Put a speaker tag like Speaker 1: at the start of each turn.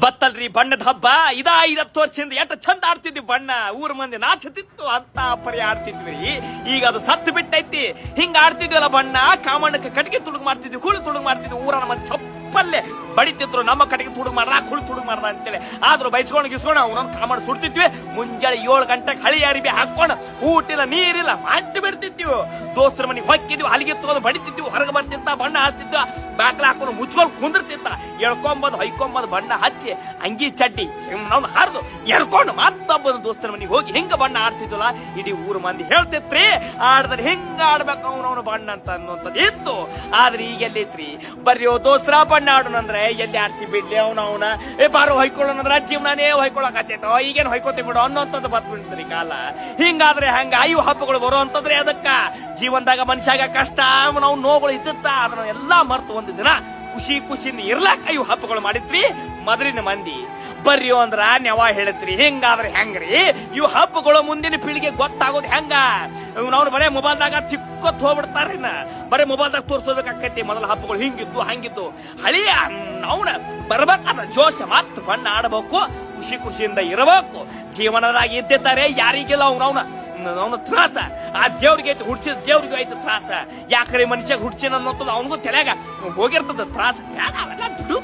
Speaker 1: ಬತ್ತಲ್ರಿ ಬಣ್ಣದ ಹಬ್ಬ 5-10 ವರ್ಷದಿಂದ ಎಷ್ಟು ಚಂದ ಆಡ್ತಿದ್ವಿ ಬಣ್ಣ. ಊರ್ ಮಂದಿ ನಾಚತಿತ್ತು ಅಂತ ಪರಿ ಆಡ್ತಿದ್ವಿ. ಈಗ ಅದು ಸತ್ತು ಬಿಟ್ಟೈತಿ. ಹಿಂಗ ಆಡ್ತಿದ್ವಲ್ಲ ಬಣ್ಣ. ಕಾಮಣ್ಣಕ್ಕೆ ಕಟ್ಟಿಗೆ ತುಡುಗ್ ಮಾಡ್ತಿದ್ವಿ, ಕುಳಿ ತುಡುಗ್ ಮಾಡ್ತಿದ್ವಿ. ಊರನ್ನ ಮಂದಿ ಚಪ್ಪಲ್ಲೇ ಬಡಿತಿದ್ರು. ನಮ್ಮ ಕಟ್ಟಿಗೆ ತುಡುಗ್ ಮಾಡ್ದ, ಕುಳಿ ತುಡುಗ್ ಮಾಡ್ದ ಅಂತೇಳಿ. ಆದ್ರೂ ಬೈಸ್ಕೊಂಡು ಗಿಸ್ಕೊಂಡು ಅವನೊಂದು ಕಾಮಣ್ಣ ಸುಡ್ತಿದ್ವಿ. ಮುಂಜಾನೆ 7 ಗಂಟೆಗೆ ಹಳಿ ಅರಿಬಿ ಹಾಕೊಂಡು ಊಟಿಲ್ಲ ನೀರಿಲ್ಲ ಮಾಡಿ ಬಿಡ್ತಿದ್ವಿ. ದೋಸ್ತರ ಮನೆಗೆ ಹೊಕ್ಕಿದ್ವಿ, ಹಲಿಗೆ ತಗೊಂಡು ಬಡಿತಿದ್ವಿ. ಹೊರಗೆ ಬರ್ತಿದ್ದ ಬಣ್ಣ ಹಾಕ್ತಿದ್ವ. ಬಾಕ್ಲ ಹಾಕೊಂಡು ಮುಚ್ಕೊಂಡು ಕುಂದಿರ್ತಿದ್ದ. ಎಳ್ಕೊಂಬಂದು ಹೊಯ್ಕೊಂಬಂದು ಬಣ್ಣ ಹಚ್ಚಿ ಅಂಗಿ ಚಡ್ಡಿ ನಾವು ಹರಿದು ಎಳ್ಕೊಂಡು ಮತ್ತೊಬ್ಬನ ದೋಸ್ತರ ಮನೆಗೆ ಹೋಗಿ ಹಿಂಗ ಬಣ್ಣ ಆಡ್ತಿದ್ವಲ್ಲ. ಇಡೀ ಊರು ಮಂದಿ ಹೇಳ್ತಿತ್ರಿ ಆಡ್ದ್ರೆ ಹಿಂಗ ಆಡ್ಬೇಕು ಅವನವನು ಬಣ್ಣ ಅಂತ ಅನ್ನುವಂಥದ್ದು ಇತ್ತು. ಆದ್ರೆ ಈಗ ಎಲ್ಲೈತ್ರಿ, ಬರ್ರಿ ದೋಸ್ತರ ಬಣ್ಣ ಆಡೋಣಂದ್ರೆ ಎಲ್ಲಿ ಆಡ್ತಿ ಬಿಡ್ಲಿ ಅವನ ಬಾರು ಹೊಯ್ಕೊಳ್ಳೋಣಂದ್ರ ಜೀವನಾನೇ ಹೊಯ್ಕೊಳಕತ್ತೈತೋ. ಈಗೇನು ಹೊಯ್ಕೋತಿ ಬಿಡು ಅನ್ನೋಂಥದ್ದು ಬತ್ಬಿಡ್ತೀರಿ ಕಾಲ. ಹಿಂಗಾದ್ರೆ ಹಂಗ ಅಯ್ಯೋ ಹಬ್ಬಗಳು ಬರೋ ಅಂತಂದ್ರೆ ಅದಕ್ಕ ಜೀವನದಾಗ ಮನುಷ್ಯಾಗ ಕಷ್ಟ ನಾವು ನೋವುಗಳು ಇದ್ದಿತ್ತ ಅದನ್ನ ಎಲ್ಲಾ ಮರ್ತು ಒಂದು ದಿನ ಖುಷಿಯಿಂದ ಇರ್ಲಾಕ ಇವು ಹಬ್ಬಗಳು ಮಾಡಿದ್ರಿ ಮೊದಲಿನ ಮಂದಿ. ಬರ್ರಿ ಅಂದ್ರ ನೆವ ಹೇಳತ್ರಿ. ಹಿಂಗಾದ್ರೆ ಹೆಂಗ್ರಿ ಇವು ಹಬ್ಬಗಳು ಮುಂದಿನ ಪೀಳಿಗೆ ಗೊತ್ತಾಗೋದು ಹೆಂಗ? ನಾವು ಬರೇ ಮೊಬೈಲ್ದಾಗ ತಿಕ್ಕೊತ್ ಹೋಗ್ಬಿಡ್ತಾರ. ಬರೇ ಮೊಬೈಲ್ದಾಗ ತೋರ್ಸೋಬೇಕಾಕೈತಿ ಮೊದಲ ಹಬ್ಬಗಳು ಹಿಂಗಿದ್ದು ಹಂಗಿದ್ದು. ಹಳಿಯ ನಾವ್ನ ಬರ್ಬೇಕಾದ ಜೋಶ ಮತ್ ಬಣ್ಣ ಆಡಬೇಕು, ಖುಷಿಯಿಂದ ಇರಬೇಕು. ಜೀವನದಾಗ ಇದ್ದಿದ್ದಾರೆ ಯಾರಿಗಿಲ್ಲ ಅವನ ತ್ರಾಸ. ಆ ದೇವ್ರಿಗೆ ಐತಿ ಹುಡ್ಸಿದ ದೇವ್ರಿಗೂ ಐತಿ ತ್ರಾಸ. ಯಾಕ್ರೆ ಮನುಷ್ಯಾಗ ಹುಡ್ಸಿನ ಅನ್ನೋದು ಅವನಿಗೂ ತಲೆಯಾಗ ಹೋಗಿರ್ತದ ತ್ರಾಸ. ಬೇಡ ಅವೆಲ್ಲ ಬಿಡು.